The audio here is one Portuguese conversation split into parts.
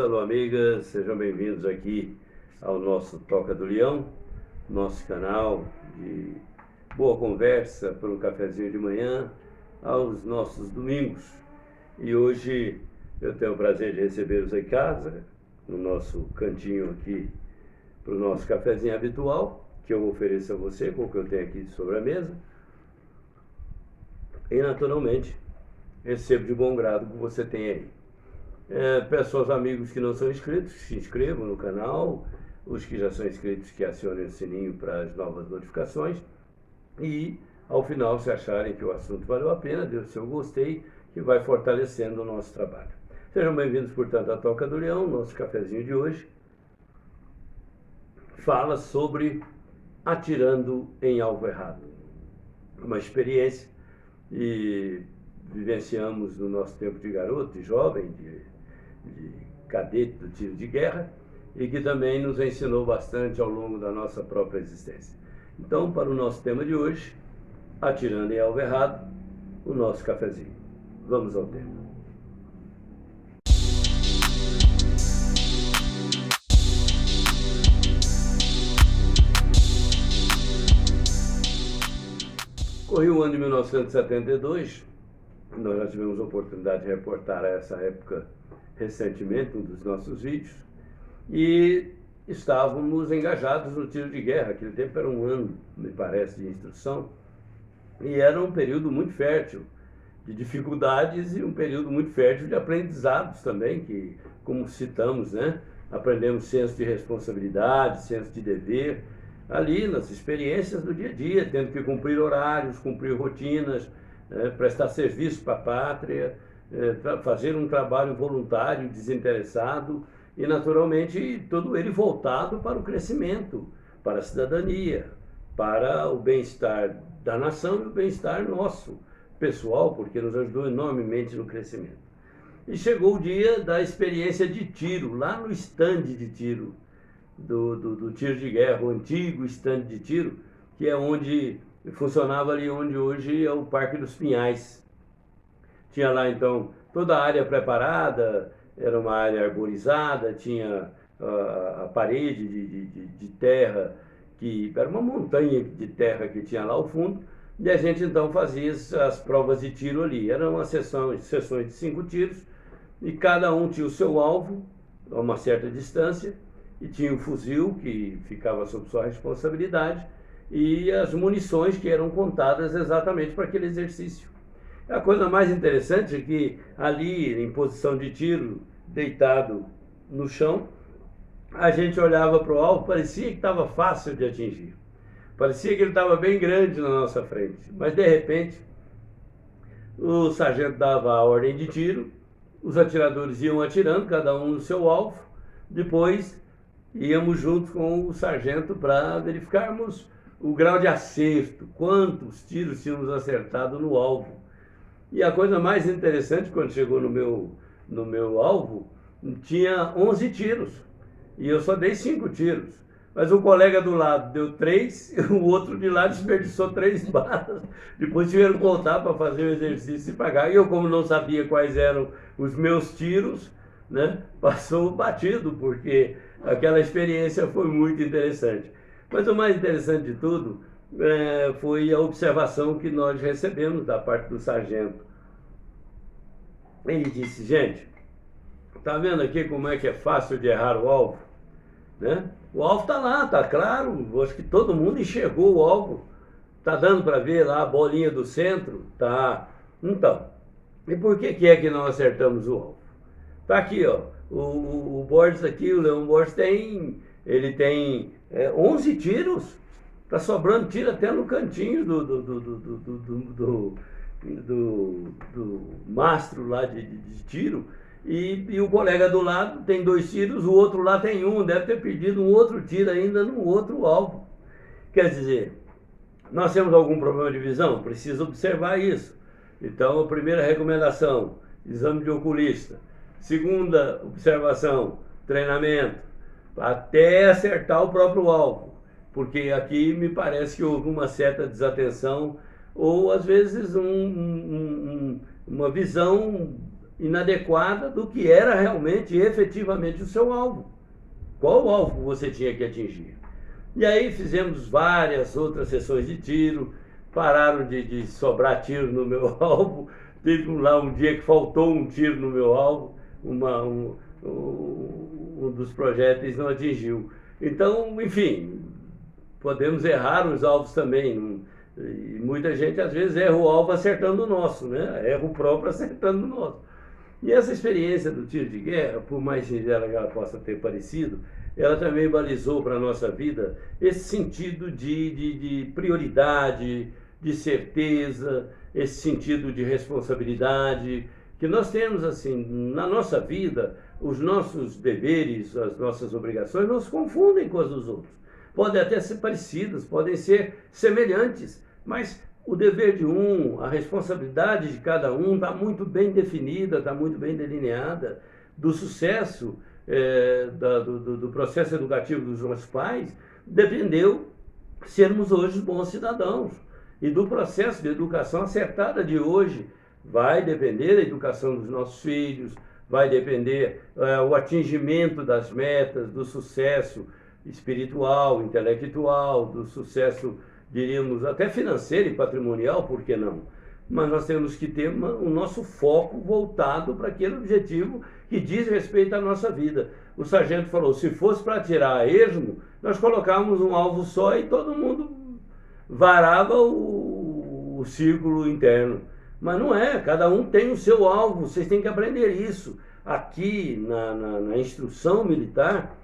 alô amigas, sejam bem-vindos aqui ao nosso Toca do Leão, nosso canal de boa conversa por um cafezinho de manhã, aos nossos domingos. E hoje eu tenho o prazer de recebê-los em casa, no nosso cantinho aqui, para o nosso cafezinho habitual, que eu ofereço a você com o que eu tenho aqui sobre a mesa. E naturalmente, recebo de bom grado o que você tem aí. Peço aos amigos que não são inscritos que se inscrevam no canal, os que já são inscritos que acionem o sininho para as novas notificações e, ao final, se acharem que o assunto valeu a pena, dê o seu gostei, que vai fortalecendo o nosso trabalho. Sejam bem-vindos, portanto, à Toca do Leão. Nosso cafezinho de hoje fala sobre atirando em alvo errado. Uma experiência e vivenciamos no nosso tempo de garoto, de jovem, de cadete do tiro de guerra, e que também nos ensinou bastante ao longo da nossa própria existência. Então, para o nosso tema de hoje, atirando em alvo errado, o nosso cafezinho. Vamos ao tema. Corri o ano de 1972, nós já tivemos a oportunidade de reportar essa época recentemente, um dos nossos vídeos, e estávamos engajados no tiro de guerra. Aquele tempo era um ano, me parece, de instrução, e era um período muito fértil de dificuldades e um período muito fértil de aprendizados também, que, como citamos, né, aprendemos senso de responsabilidade, senso de dever, ali nas experiências do dia a dia, tendo que cumprir horários, cumprir rotinas, prestar serviço para a pátria, fazer um trabalho voluntário, desinteressado e, naturalmente, todo ele voltado para o crescimento, para a cidadania, para o bem-estar da nação e o bem-estar nosso, pessoal, porque nos ajudou enormemente no crescimento. E chegou o dia da experiência de tiro, lá no estande de tiro, do tiro de guerra, o antigo estande de tiro, que é onde funcionava ali onde hoje é o Parque dos Pinhais. Tinha lá então toda a área preparada, era uma área arborizada, tinha a parede de terra, que era uma montanha de terra que tinha lá ao fundo, e a gente então fazia as provas de tiro ali. Eram umas sessões de 5 tiros, e cada um tinha o seu alvo, a uma certa distância, e tinha o fuzil que ficava sob sua responsabilidade, e as munições que eram contadas exatamente para aquele exercício. A coisa mais interessante é que ali, em posição de tiro, deitado no chão, a gente olhava para o alvo, parecia que estava fácil de atingir. Parecia que ele estava bem grande na nossa frente. Mas, de repente, o sargento dava a ordem de tiro, os atiradores iam atirando, cada um no seu alvo, depois íamos junto com o sargento para verificarmos o grau de acerto, quantos tiros tínhamos acertado no alvo. E a coisa mais interessante, quando chegou no meu alvo, tinha 11 tiros, e eu só dei 5 tiros. Mas o colega do lado deu 3, e o outro de lá desperdiçou 3 balas. Depois tiveram que voltar para fazer o exercício e pagar. E eu, como não sabia quais eram os meus tiros, né, passou batido, porque aquela experiência foi muito interessante. Mas o mais interessante de tudo foi a observação que nós recebemos da parte do sargento. Ele disse: gente, tá vendo aqui como é que é fácil de errar o alvo? Né? O alvo está lá, está claro, acho que todo mundo enxergou o alvo. Tá dando para ver lá a bolinha do centro? Tá. Então, e por que é que não acertamos o alvo? Tá aqui, ó, o Borges aqui, o Leão Borges ele tem 11 tiros, tá sobrando tiro até no cantinho do mastro lá de tiro, e o colega do lado tem 2 tiros, o outro lá tem 1, deve ter perdido um outro tiro ainda no outro alvo. Quer dizer, nós temos algum problema de visão? Precisa observar isso. Então, a primeira recomendação, exame de oculista. Segunda observação, treinamento, até acertar o próprio alvo, porque aqui me parece que houve uma certa desatenção, ou às vezes uma visão inadequada do que era realmente, efetivamente, o seu alvo. Qual o alvo que você tinha que atingir? E aí fizemos várias outras sessões de tiro, pararam de sobrar tiro no meu alvo. Teve lá um dia que faltou um tiro no meu alvo, um dos projéteis não atingiu. Então, enfim, podemos errar os alvos também. E muita gente às vezes erra o alvo acertando o nosso, né? Erra o próprio acertando o nosso. E essa experiência do tiro de guerra, por mais singela que ela possa ter parecido, ela também balizou para a nossa vida esse sentido de prioridade, de certeza, esse sentido de responsabilidade, que nós temos assim, na nossa vida, os nossos deveres, as nossas obrigações não se confundem com as dos outros. Podem até ser parecidas, podem ser semelhantes, mas o dever de um, a responsabilidade de cada um está muito bem definida, está muito bem delineada. Do sucesso do processo educativo dos nossos pais dependeu sermos hoje bons cidadãos. E do processo de educação acertada de hoje vai depender da educação dos nossos filhos, vai depender o atingimento das metas, do sucesso espiritual, intelectual, do sucesso, diríamos, até financeiro e patrimonial, por que não? Mas nós temos que ter o nosso foco voltado para aquele objetivo que diz respeito à nossa vida. O sargento falou, se fosse para atirar a esmo, nós colocávamos um alvo só e todo mundo varava o círculo interno. Mas não é, cada um tem o seu alvo, vocês têm que aprender isso. Aqui na instrução militar,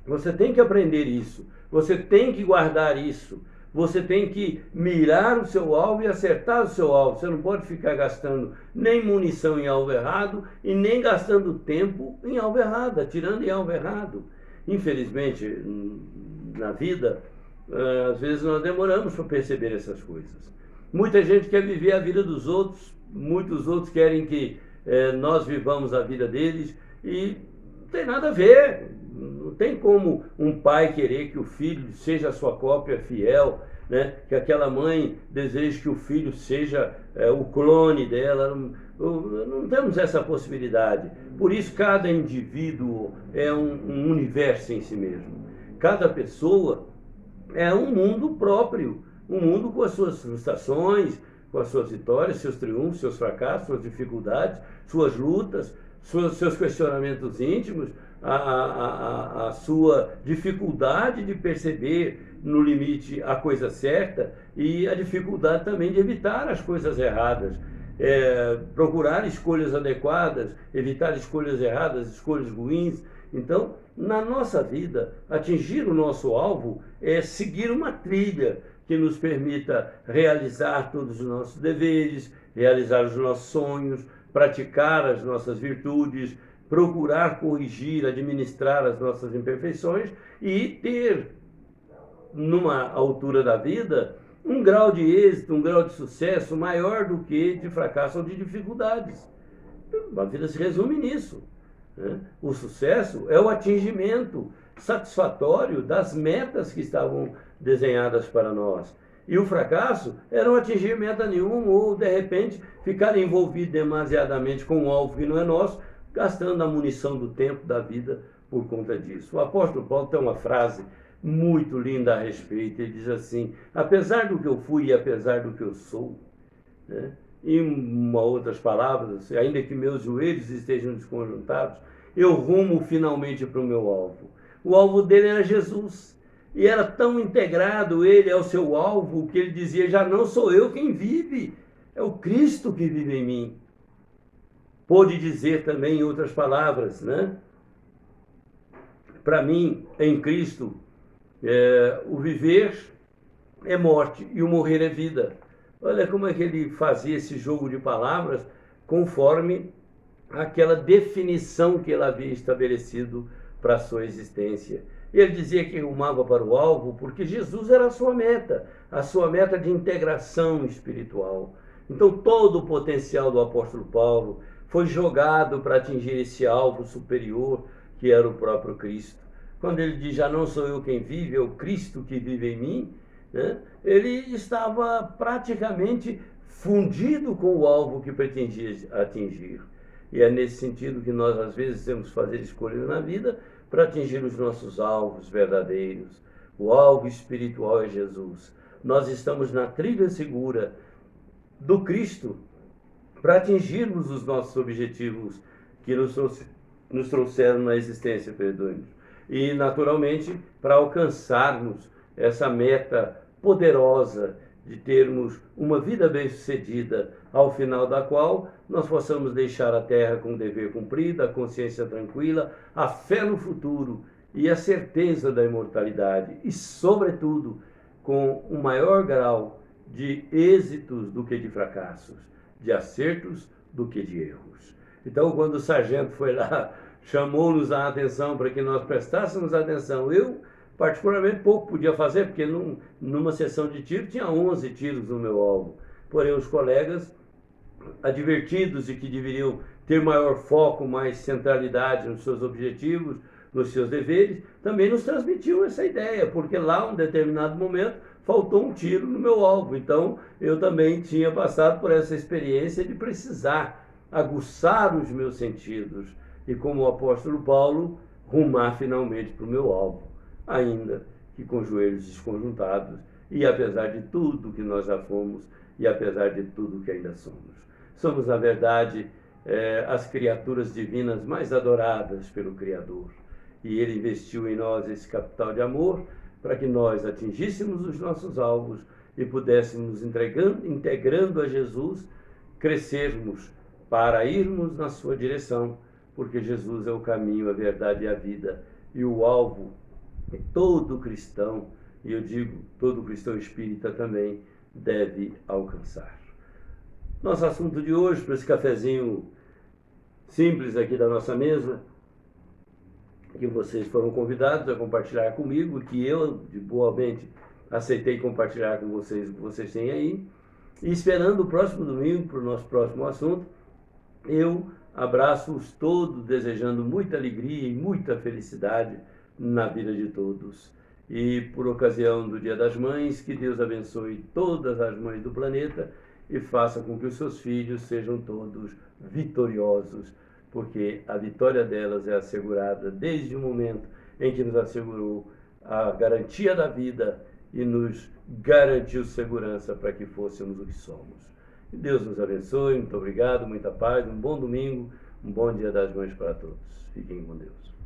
você tem que aprender isso, você tem que guardar isso. Você tem que mirar o seu alvo e acertar o seu alvo. Você não pode ficar gastando nem munição em alvo errado e nem gastando tempo em alvo errado, atirando em alvo errado. Infelizmente, na vida, às vezes nós demoramos para perceber essas coisas. Muita gente quer viver a vida dos outros, muitos outros querem que nós vivamos a vida deles e não tem nada a ver. Não tem como um pai querer que o filho seja a sua cópia fiel, né? Que aquela mãe deseje que o filho seja o clone dela. Não temos essa possibilidade. Por isso, cada indivíduo é um universo em si mesmo. Cada pessoa é um mundo próprio, um mundo com as suas frustrações, com as suas vitórias, seus triunfos, seus fracassos, suas dificuldades, suas lutas, seus questionamentos íntimos, a sua dificuldade de perceber no limite a coisa certa e a dificuldade também de evitar as coisas erradas, procurar escolhas adequadas, evitar escolhas erradas, escolhas ruins. Então, na nossa vida, atingir o nosso alvo é seguir uma trilha que nos permita realizar todos os nossos deveres, realizar os nossos sonhos, praticar as nossas virtudes, procurar corrigir, administrar as nossas imperfeições e ter, numa altura da vida, um grau de êxito, um grau de sucesso maior do que de fracasso ou de dificuldades. A vida se resume nisso, né? O sucesso é o atingimento satisfatório das metas que estavam desenhadas para nós. E o fracasso era não atingir meta nenhuma ou, de repente, ficar envolvido demasiadamente com um alvo que não é nosso, gastando a munição do tempo da vida por conta disso. O apóstolo Paulo tem uma frase muito linda a respeito. Ele diz assim, apesar do que eu fui e apesar do que eu sou, né? Em outras palavras, ainda que meus joelhos estejam desconjuntados, eu rumo finalmente para o meu alvo. O alvo dele era Jesus. E era tão integrado ele ao seu alvo que ele dizia, já não sou eu quem vive, é o Cristo que vive em mim. Pôde dizer também em outras palavras, né? Para mim, em Cristo, o viver é morte e o morrer é vida. Olha como é que ele fazia esse jogo de palavras conforme aquela definição que ele havia estabelecido para a sua existência. Ele dizia que rumava para o alvo porque Jesus era a sua meta de integração espiritual. Então todo o potencial do apóstolo Paulo foi jogado para atingir esse alvo superior que era o próprio Cristo. Quando ele diz, já não sou eu quem vive, é o Cristo que vive em mim, né? Ele estava praticamente fundido com o alvo que pretendia atingir. E é nesse sentido que nós, às vezes, temos que fazer escolhas na vida para atingir os nossos alvos verdadeiros. O alvo espiritual é Jesus. Nós estamos na trilha segura do Cristo para atingirmos os nossos objetivos que nos trouxeram na existência, perdoe-nos. E, naturalmente, para alcançarmos essa meta poderosa de termos uma vida bem-sucedida, ao final da qual nós possamos deixar a terra com o dever cumprido, a consciência tranquila, a fé no futuro e a certeza da imortalidade e, sobretudo, com um maior grau de êxitos do que de fracassos, de acertos do que de erros. Então, quando o sargento foi lá, chamou-nos a atenção para que nós prestássemos atenção, eu particularmente pouco podia fazer, porque numa sessão de tiro tinha 11 tiros no meu alvo. Porém, os colegas, advertidos de que deveriam ter maior foco, mais centralidade nos seus objetivos, nos seus deveres, também nos transmitiam essa ideia, porque lá, em um determinado momento, faltou um tiro no meu alvo. Então, eu também tinha passado por essa experiência de precisar aguçar os meus sentidos e, como o apóstolo Paulo, rumar finalmente para o meu alvo, ainda que com joelhos desconjuntados e apesar de tudo que nós já fomos e apesar de tudo que ainda somos. Somos, na verdade, as criaturas divinas mais adoradas pelo Criador. E Ele investiu em nós esse capital de amor para que nós atingíssemos os nossos alvos e pudéssemos, integrando a Jesus, crescermos para irmos na sua direção, porque Jesus é o caminho, a verdade e a vida, e o alvo que todo cristão, e eu digo todo cristão espírita também, deve alcançar. Nosso assunto de hoje, para esse cafezinho simples aqui da nossa mesa, que vocês foram convidados a compartilhar comigo, que eu, de boamente, aceitei compartilhar com vocês o que vocês têm aí, e esperando o próximo domingo para o nosso próximo assunto, eu abraço-os todos, desejando muita alegria e muita felicidade na vida de todos. E por ocasião do Dia das Mães, que Deus abençoe todas as mães do planeta e faça com que os seus filhos sejam todos vitoriosos, porque a vitória delas é assegurada desde o momento em que nos assegurou a garantia da vida e nos garantiu segurança para que fôssemos o que somos. Que Deus nos abençoe, muito obrigado, muita paz, um bom domingo, um bom Dia das Mães para todos. Fiquem com Deus.